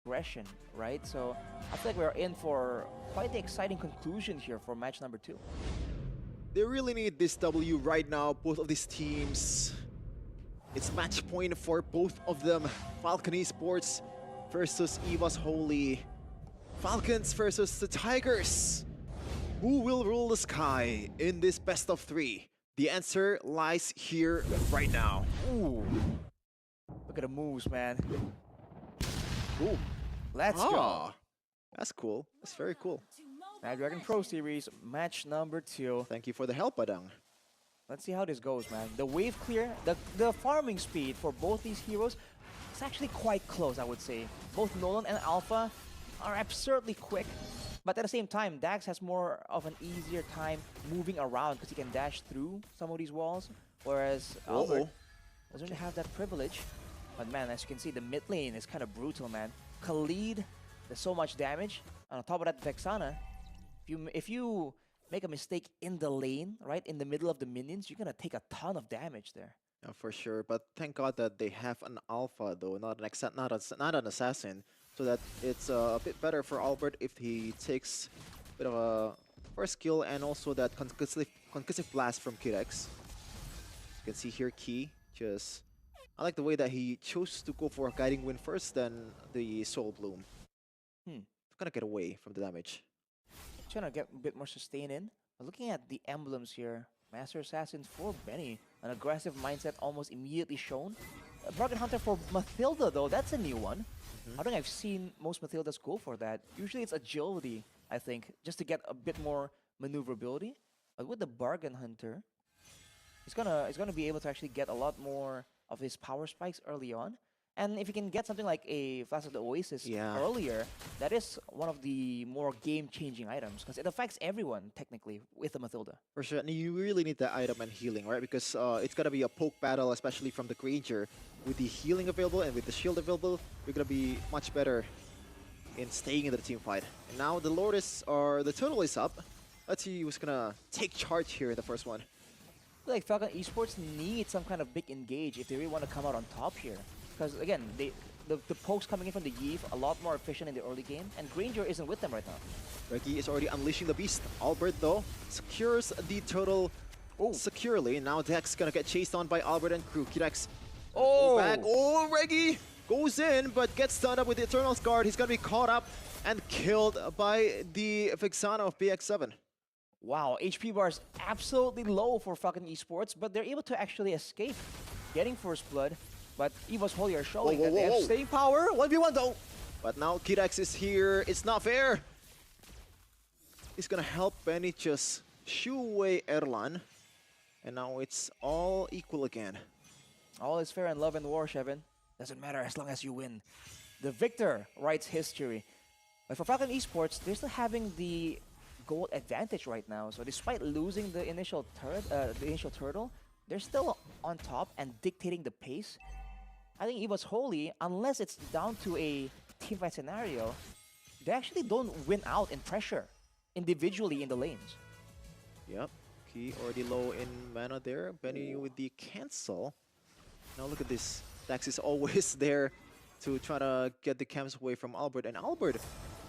aggression, right? So I feel like we're in for quite the exciting conclusion here for match number 2. They really need this W right now, both of these teams. It's match point for both of them. Falcon Esports versus Evos Holy. Falcons versus the Tigers. Who will rule the sky in this best of 3? The answer lies here right now. Ooh. Look at the moves, man. Ooh. Let's go. That's cool. That's very cool. Dragon Pro Series, match number 2. Thank you for the help, Badang. Let's see how this goes, man. The wave clear, the farming speed for both these heroes is actually quite close, I would say. Both Nolan and Alpha are absurdly quick, but at the same time, Dax has more of an easier time moving around because he can dash through some of these walls, whereas Albert doesn't really have that privilege. But man, as you can see, the mid lane is kind of brutal, man. Khalid, there's so much damage. On top of that, Vexana, if you make a mistake in the lane, right, in the middle of the minions, you're gonna take a ton of damage there. Yeah, for sure. But thank God that they have an alpha, though, not an assassin, so that it's a bit better for Albert if he takes a bit of a first kill and also that concussive blast from Kirex. You can see here Key just. I like the way that he chose to go for a guiding wind first, then the soul bloom. Gonna get away from the damage. Trying to get a bit more sustain in. But looking at the emblems here, Master Assassins for Benny. An aggressive mindset almost immediately shown. A Bargain Hunter for Mathilda though, that's a new one. I don't think I've seen most Mathildas go for that. Usually it's agility, I think, just to get a bit more maneuverability. But with the Bargain Hunter, he's gonna be able to actually get a lot more of his power spikes early on. And if you can get something like a Flash of the Oasis earlier, that is one of the more game-changing items because it affects everyone, technically, with the Mathilda. For sure, and you really need that item and healing, right? Because it's gonna be a poke battle, especially from the Granger. With the healing available and with the shield available, you're gonna be much better in staying in the team fight. And now the Lourdes, or the Turtle is up. Let's see who's gonna take charge here in the first one. I feel like Falcon Esports need some kind of big engage if they really want to come out on top here. Because again, the pokes coming in from the Yve a lot more efficient in the early game, and Granger isn't with them right now. Reggie is already unleashing the beast. Albert though secures the turtle securely. Now Dex gonna get chased on by Albert and crew. Kirex back. Oh, Reggie goes in but gets stunned up with the Eternal's Guard. He's gonna be caught up and killed by the Vexana of BX7. Wow, HP bar is absolutely low for Falcon Esports, but they're able to actually escape getting first blood. But Evos Holy are showing that they have staying power. 1v1 though. But now Kirex is here. It's not fair. He's gonna help Benny just shoo away Erlan. And now it's all equal again. All is fair in love and war, Shevin. Doesn't matter as long as you win. The victor writes history. But for Falcon Esports, they're still having the gold advantage right now. So despite losing the initial turtle, they're still on top and dictating the pace. I think Evos Holy, unless it's down to a teamfight scenario, they actually don't win out in pressure individually in the lanes. Yep, Key already low in mana there. Benny with the cancel. Now look at this. Dax is always there to try to get the camps away from Albert. And Albert,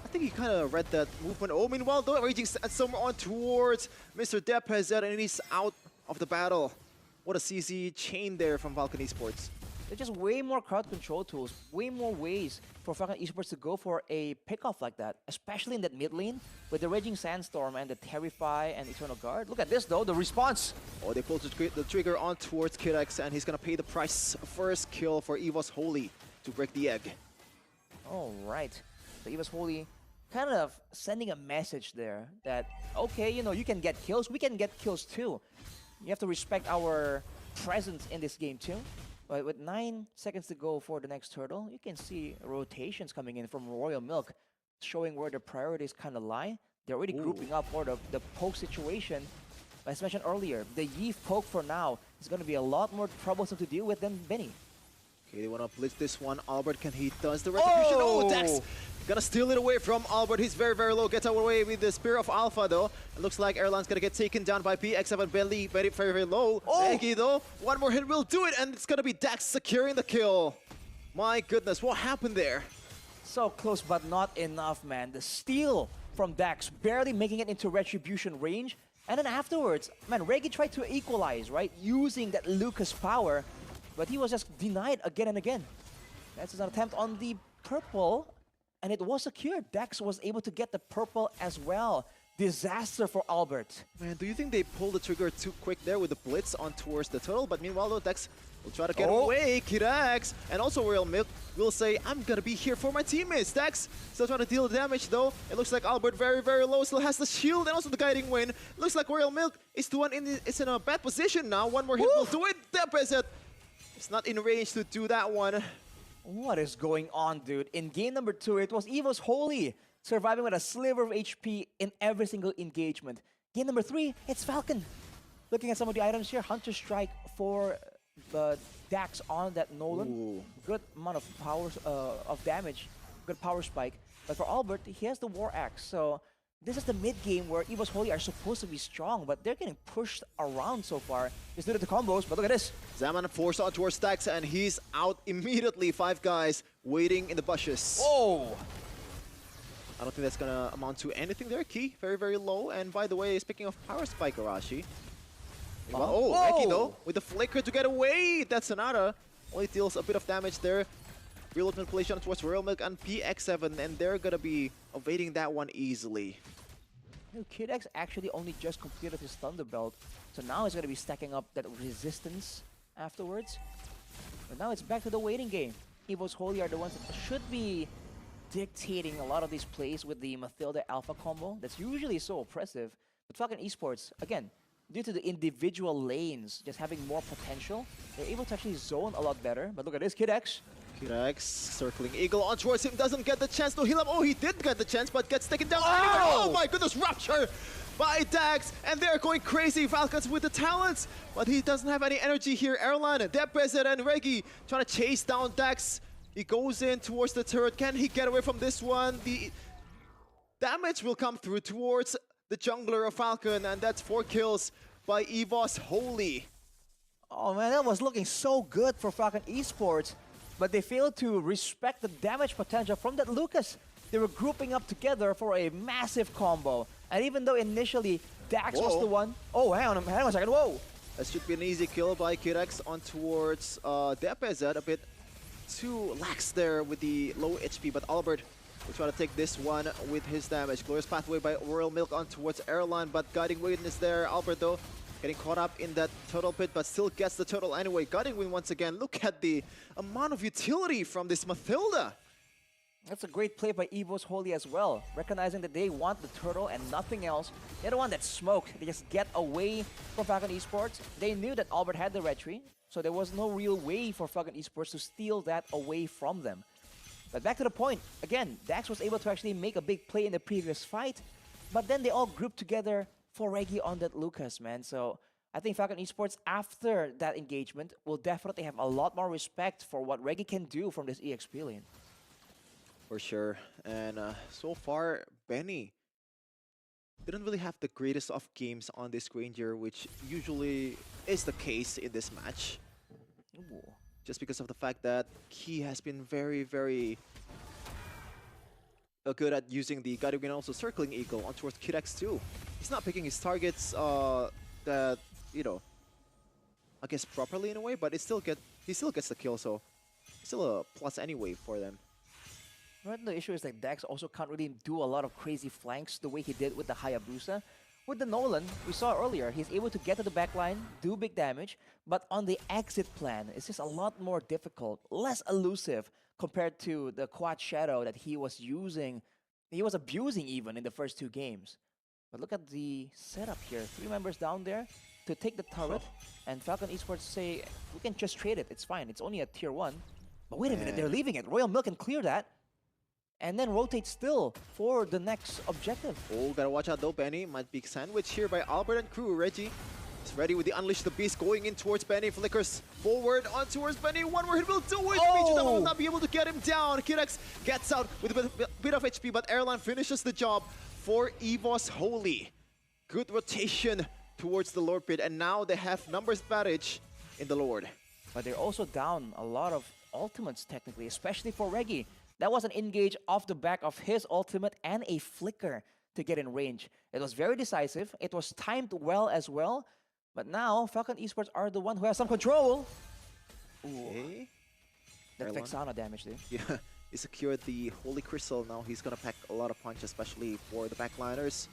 I think he kind of read that movement. Oh, meanwhile, though, raging somewhere on towards Mr. Depez, and he's out of the battle. What a CZ chain there from Falcon Esports. There's just way more crowd control tools, way more ways for Falcon Esports to go for a pickoff like that, especially in that mid lane with the Raging Sandstorm and the Terrify and Eternal Guard. Look at this though, the response. Oh, they pulled the trigger on towards Kirex, and he's gonna pay the price. First kill for Evos Holy to break the egg. All right, so Evos Holy kind of sending a message there that, okay, you know, you can get kills, we can get kills too. You have to respect our presence in this game too. But with 9 seconds to go for the next turtle, you can see rotations coming in from Royal Milk, showing where the priorities kind of lie. They're already grouping up for the poke situation. As mentioned earlier, the Yve poke for now is going to be a lot more troublesome to deal with than Benny. Okay, they want to blitz this one. Albert, he does the retribution. Oh, Dex! Gonna steal it away from Albert. He's very, very low. Gets away with the Spear of Alpha, though. It looks like Erlan's gonna get taken down by BX7. Bentley, very, very, very low. Eggy, though. One more hit will do it, and it's gonna be Dex securing the kill. My goodness, what happened there? So close, but not enough, man. The steal from Dax, barely making it into Retribution range. And then afterwards, man, Reggie tried to equalize, right? Using that Lucas power, but he was just denied again and again. That's an attempt on the purple, and it was secured. Dax was able to get the purple as well. Disaster for Albert. Man, do you think they pulled the trigger too quick there with the blitz on towards the turtle? But meanwhile, though, Dex will try to get away. Kirax and also Royal Milk will say, I'm gonna be here for my teammates. Dex still trying to deal damage though. It looks like Albert very, very low. Still has the shield and also the guiding wind. Looks like Royal Milk is is in a bad position now. One more hit will do it. Deposit. It's not in range to do that one. What is going on, dude? In game number 2, it was Evos Holy surviving with a sliver of HP in every single engagement. Game number 3, it's Falcon. Looking at some of the items here, Hunter Strike for the Dax on that Nolan. Ooh. Good amount of power of damage, good power spike. But for Albert, he has the War Axe. So this is the mid game where Evos Holy are supposed to be strong, but they're getting pushed around so far. Just due to the combos, but look at this. Zaman forced on towards Dax and he's out immediately. 5 guys waiting in the bushes. Oh! I don't think that's gonna amount to anything there. Key, very, very low. And by the way, speaking of power spike, Arashi. Oh, Eki though, with the flicker to get away. That's Sonata. Only deals a bit of damage there. Real manipulation towards Royal Milk and PX7, and they're gonna be evading that one easily. Kid X actually only just completed his Thunder Belt, so now he's gonna be stacking up that resistance afterwards. But now it's back to the waiting game. Evos Holy are the ones that should be dictating a lot of these plays with the Mathilda Alpha combo. That's usually so oppressive. But Falcon Esports, again, due to the individual lanes just having more potential, they're able to actually zone a lot better. But look at this, Kid X. Kirax circling Eagle on towards him, doesn't get the chance to heal him. Oh, he did get the chance, but gets taken down anyway. Oh my goodness, Rupture by Dax, and they're going crazy, Falcons with the talents, but he doesn't have any energy here. Erlan, Depezet, and Reggie trying to chase down Dax. He goes in towards the turret. Can he get away from this one? The damage will come through towards the jungler of Falcon, and that's 4 kills by Evos Holy. Oh man, that was looking so good for Falcon Esports, but they failed to respect the damage potential from that Lucas. They were grouping up together for a massive combo, and even though initially Dax was the one... Oh, hang on a second, whoa! That should be an easy kill by Kirax on towards Depezet. A bit too lax there with the low HP, but Albert will try to take this one with his damage. Glorious Pathway by Royal Milk on towards Erlan, but Guiding Wind is there. Albert though, getting caught up in that turtle pit, but still gets the turtle anyway. Guiding Wind once again. Look at the amount of utility from this Mathilda. That's a great play by Evos Holy as well, recognizing that they want the turtle and nothing else. They're the one that smoke. They just get away from Falcon Esports. They knew that Albert had the retry, so there was no real way for Falcon Esports to steal that away from them. But back to the point, again, Dax was able to actually make a big play in the previous fight, but then they all grouped together for Reggie on that Lucas, man. So I think Falcon Esports, after that engagement, will definitely have a lot more respect for what Reggie can do from this EXP lane. For sure. And so far, Benny didn't really have the greatest of games on this Granger, which usually is the case in this match. Ooh. Just because of the fact that he has been very, very good at using the Guiding Wind and also circling Eagle on towards Kid X too. He's not picking his targets that, you know, I guess properly in a way, but he still gets the kill, so still a plus anyway for them. Right, the issue is that Dax also can't really do a lot of crazy flanks the way he did with the Hayabusa. With the Nolan, we saw earlier, he's able to get to the backline, do big damage, but on the exit plan, it's just a lot more difficult, less elusive compared to the Quad Shadow that he was using, he was abusing even in the first 2 games. But look at the setup here, 3 members down there to take the turret, and Falcon Esports say, we can just trade it, it's fine, it's only a tier 1. But wait a minute, they're leaving it, Royal Milk can clear that, and then rotate still for the next objective. Oh, gotta watch out though, Benny. Might be sandwiched here by Albert and crew. Reggie is ready with the Unleash the Beast going in towards Benny. Flickers forward on towards Benny. One more hit will do it. Vegeta will not be able to get him down. Kirex gets out with a bit of HP, but Airline finishes the job for Evos Holy. Good rotation towards the Lord Pit, and now they have numbers advantage in the Lord. But they're also down a lot of ultimates technically, especially for Reggie. That was an engage off the back of his ultimate and a flicker to get in range. It was very decisive. It was timed well as well. But now, Falcon Esports are the one who has some control. Ooh, Okay. that Erlan. Vexana damage, dude. Yeah, he secured the Holy Crystal. Now he's gonna pack a lot of punch, especially for the backliners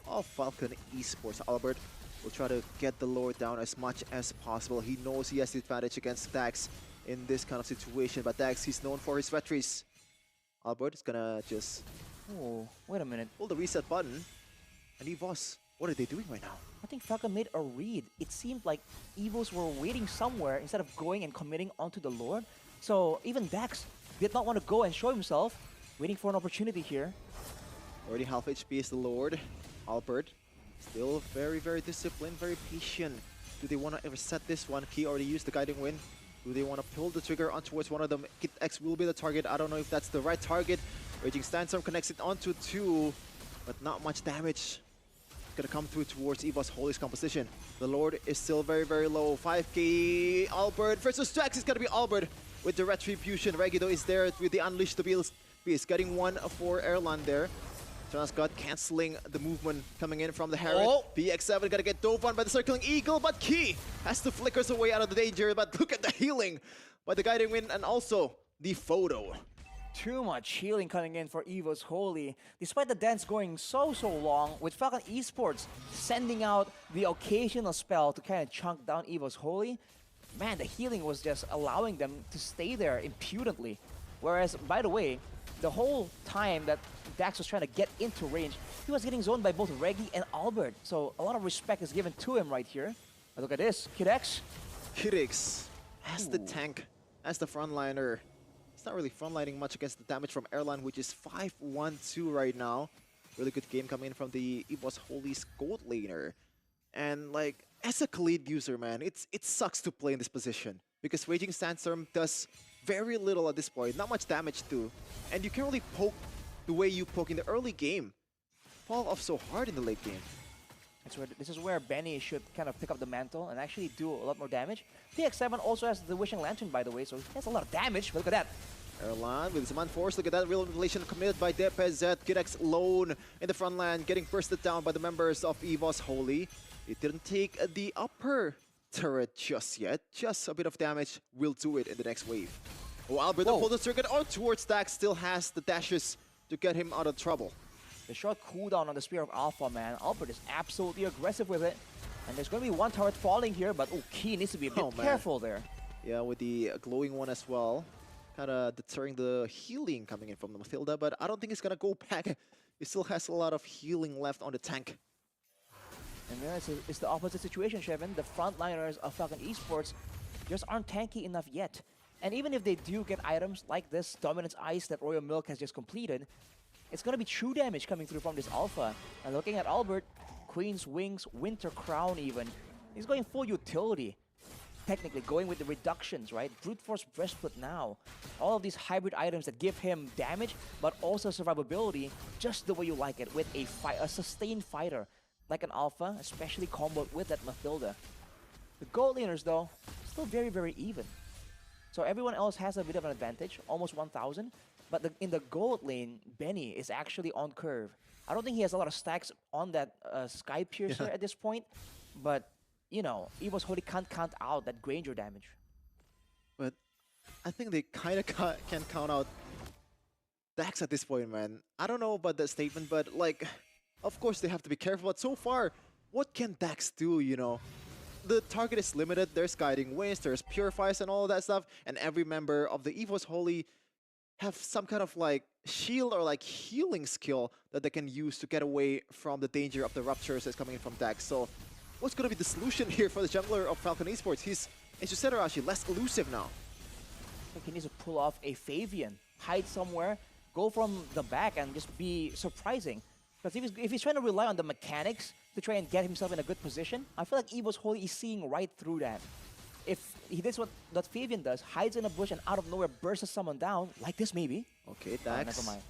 of Falcon Esports. Albert will try to get the lore down as much as possible. He knows he has the advantage against Dax in this kind of situation, but Dax, he's known for his retries. Albert is gonna just Oh, wait a minute. pull the reset button. And Evos, what are they doing right now? I think Falcon made a read. It seemed like Evos were waiting somewhere instead of going and committing onto the Lord. So even Dax did not want to go and show himself, waiting for an opportunity here. Already half HP is the Lord. Albert, still very, very disciplined, very patient. Do they want to reset this one? Key already used the Guiding Wind. Do they want to pull the trigger on towards one of them? Kid X will be the target. I don't know if that's the right target. Raging Sandstorm connects it onto 2, but not much damage. Gonna come through towards Evos Holy's composition. The Lord is still very, very low. 5k Albert versus Drax. It's gonna be Albert with the Retribution. Regido is there with the Unleash the Beast. Getting one for Erlan there. Transcott cancelling the movement coming in from the Herald. Oh. BX7 gonna get dove on by the Circling Eagle, but Key has to flickers away out of the danger. But look at the healing by the Guiding Wind and also the photo. Too much healing coming in for Evos Holy. Despite the dance going so long, with Falcon Esports sending out the occasional spell to kind of chunk down Evos Holy, man, the healing was just allowing them to stay there impudently. Whereas, by the way, the whole time that Dax was trying to get into range, he was getting zoned by both Reggie and Albert. So a lot of respect is given to him right here. But look at this, Kid X. Kidix as the Ooh. tank, as the frontliner. It's not really frontlining much against the damage from Erlan, which is 5-1-2 right now. Really good game coming in from the Evos Holy's gold laner. And like, as a Khalid user, man, it sucks to play in this position. Because Raging Sandstorm does very little at this point, not much damage too. And you can't really poke the way you poke in the early game. Fall off so hard in the late game. This is where Benny should kind of pick up the mantle and actually do a lot more damage. TX7 also has the Wishing Lantern, by the way, so he has a lot of damage. But look at that. Erlan with Zaman Force, look at that real relation committed by DPZ. Kidex lone in the front line, getting bursted down by the members of Evos Holy. It didn't take the upper turret just yet. Just a bit of damage will do it in the next wave. Oh, Albert pulled the trigger on towards Dax, still has the dashes to get him out of trouble. The short cooldown on the Spear of Alpha, man. Albert is absolutely aggressive with it. And there's going to be one turret falling here, but Key needs to be a bit careful there. Yeah, with the glowing one as well. Kind of deterring the healing coming in from the Mathilda, but I don't think it's going to go back. He still has a lot of healing left on the tank. And then it's the opposite situation, Shevin. The frontliners of Falcon Esports just aren't tanky enough yet. And even if they do get items like this Dominance Ice that Royal Milk has just completed, it's going to be true damage coming through from this Alpha. And looking at Albert, Queen's Wings, Winter Crown even, he's going full utility. Technically going with the reductions, right? Brute Force Breastplate now. All of these hybrid items that give him damage, but also survivability, just the way you like it, with a sustained fighter, like an Alpha, especially comboed with that Mathilda. The gold laners, though, still very, very even. So everyone else has a bit of an advantage, almost 1,000. But in the gold lane, Benny is actually on curve. I don't think he has a lot of stacks on that Sky Piercer at this point. But, you know, Evos Holy can't count out that Granger damage. But I think they kind of can count out Dax at this point, man. I don't know about that statement, but like, of course they have to be careful. But so far, what can Dax do, you know? The target is limited. There's Guiding Winds, there's Purifies and all of that stuff. And every member of the Evos Holy have some kind of like shield or like healing skill that they can use to get away from the danger of the ruptures that's coming in from Dax. So what's going to be the solution here for the jungler of Falcon Esports? He's, as you said, Arashi, less elusive now. I think he needs to pull off a Fabian, hide somewhere, go from the back and just be surprising. Because if he's trying to rely on the mechanics to try and get himself in a good position, I feel like Evos Holy is seeing right through that. If he does what Fabian does, hides in a bush and out of nowhere bursts someone down, like this maybe. Okay, Dax never mind.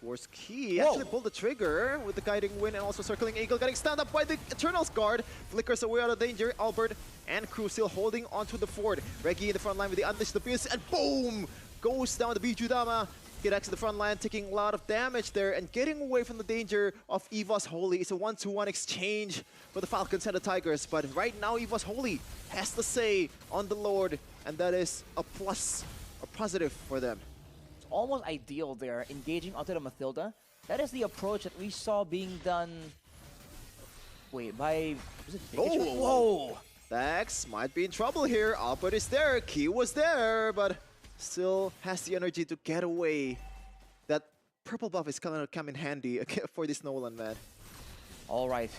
towards Key. Actually pulled the trigger with the Guiding Wind and also Circling Eagle, getting stand up by the Eternal's Guard. Flickers away out of danger. Albert and crew still holding onto the fort. Reggie in the front line with the Unleash the Beast, and boom! Goes down the Bijudama. Kirex in the front line taking a lot of damage there and getting away from the danger of Evos Holy. It's a 1-to-1 exchange for the Falcons and the Tigers. But right now, Evos Holy has the say on the Lord, and that is a plus, a positive for them. It's almost ideal there, engaging onto the Mathilda. That is the approach that we saw being done. Wait, by. Was it Pikachu? Oh! Whoa! Dax might be in trouble here. Albert is there. Key was there, but still has the energy to get away. That purple buff is gonna come in handy for this Nolan, man. All right,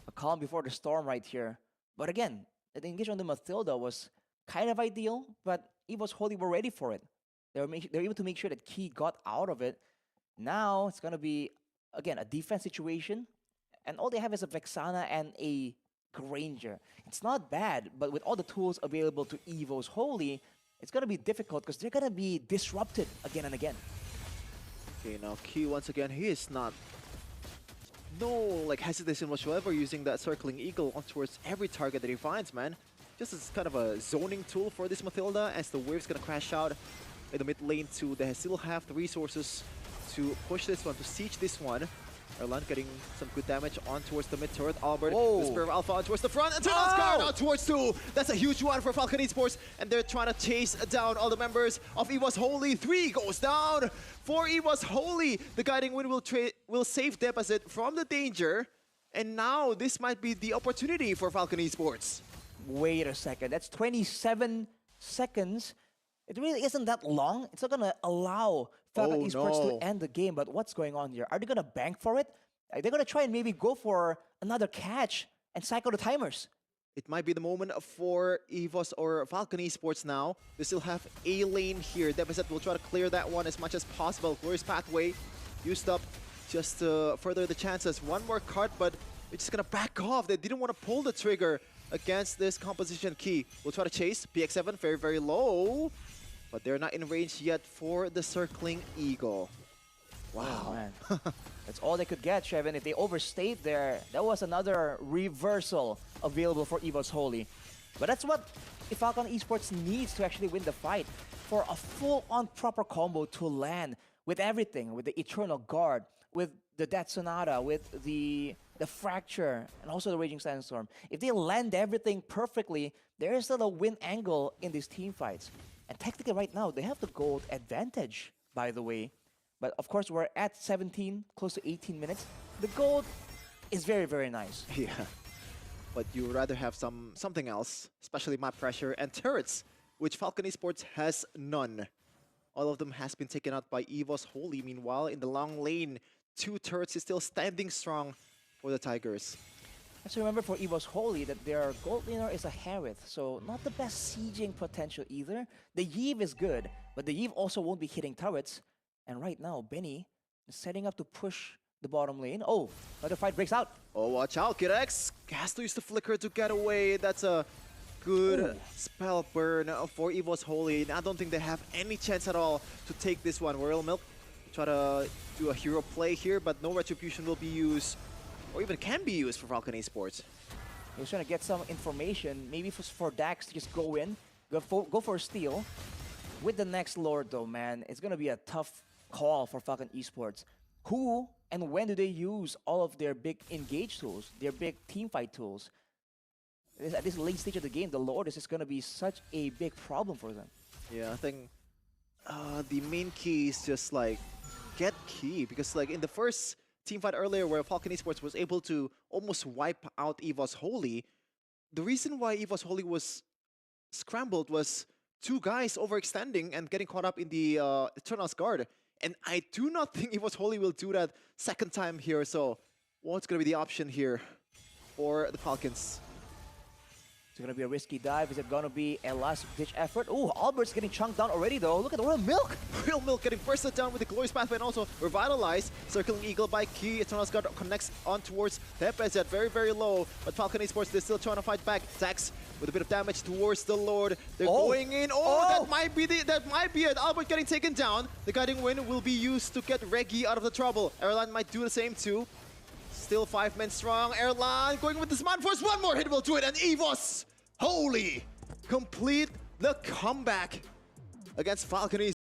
a calm before the storm right here. But again, the engagement on the Mathilda was kind of ideal, but Evos Holy were ready for it. They were able to make sure that Key got out of it. Now it's gonna be, again, a defense situation, and all they have is a Vexana and a Granger. It's not bad, but with all the tools available to Evos Holy, it's gonna be difficult because they're gonna be disrupted again and again. Okay, now Key once again, he is not like hesitation whatsoever using that circling eagle on towards every target that he finds, man. Just as kind of a zoning tool for this Mathilda as the wave's gonna crash out in the mid lane too. They still have the resources to push this one, to siege this one. Erlan getting some good damage on towards the mid turret. Albert, the Spear of Alpha on towards the front, and Eternal's Guard on towards 2. That's a huge one for Falcon Esports, and they're trying to chase down all the members of Evos Holy. 3 goes down for Evos Holy. The Guiding Wind will save Deposit from the danger, and now this might be the opportunity for Falcon Esports. Wait a second, that's 27 seconds. It really isn't that long. It's not gonna allow Falcon Esports to end the game, but what's going on here? Are they gonna bank for it? Are they gonna try and maybe go for another catch and cycle the timers? It might be the moment for Evos or Falcon Esports now. They still have a lane here. Deposit will try to clear that one as much as possible. Glorious Pathway used up just to further the chances. One more card, but they're just gonna back off. They didn't want to pull the trigger against this composition. Key will try to chase. PX7 very, very low. But they're not in range yet for the circling eagle. Wow. Oh, man. That's all they could get, Shevin. If they overstayed there, that was another reversal available for Evos Holy. But that's what Falcon Esports needs to actually win the fight. For a full-on proper combo to land with everything, with the Eternal Guard, with the Death Sonata, with the Fracture, and also the Raging Sandstorm. If they land everything perfectly, there is still a win angle in these team fights. And technically right now, they have the gold advantage, by the way. But of course, we're at 17, close to 18 minutes. The gold is very, very nice. Yeah. But you would rather have something else, especially map pressure and turrets, which Falcon Esports has none. All of them has been taken out by Evos Holy. Meanwhile, in the long lane, 2 turrets is still standing strong for the Tigers. Let's remember for Evos Holy that their gold laner is a Harith, so not the best sieging potential either. The Yeve is good, but the Yeve also won't be hitting turrets. And right now, Benny is setting up to push the bottom lane. Oh, another fight breaks out. Oh, watch out, Kirex. Has to use the flicker to get away. That's a good spell burn for Evos Holy. And I don't think they have any chance at all to take this one. Royal Milk try to do a hero play here, but no retribution will be used, or even can be used for Falcon Esports. He was trying to get some information, maybe for Dax to just go in, go for a steal. With the next Lord though, man, it's going to be a tough call for Falcon Esports. Who and when do they use all of their big engage tools, their big teamfight tools? At this late stage of the game, the Lord is just going to be such a big problem for them. Yeah, I think the main key is just like get Key, because like in the first teamfight earlier where Falcon Esports was able to almost wipe out Evos Holy, the reason why Evos Holy was scrambled was 2 guys overextending and getting caught up in the Eternal's Guard. And I do not think Evos Holy will do that second time here. So what's going to be the option here for the Falcons? It's going to be a risky dive. Is it going to be a last-ditch effort? Oh, Albert's getting chunked down already, though. Look at the Royal Milk. Royal Milk getting bursted down with the Glorious Pathway and also Revitalized. Circling Eagle by Key. Eternal's Guard connects on towards Tepes at very, very low. But Falcon Esports, they're still trying to fight back. Zax with a bit of damage towards the Lord. They're going in. That might be it. Albert getting taken down. The Guiding Wind will be used to get Reggie out of the trouble. Airline might do the same too. Still 5 men strong. Airline going with the Smart Force. One more hit will do it. And Evos Holy complete the comeback against Falcon Esports.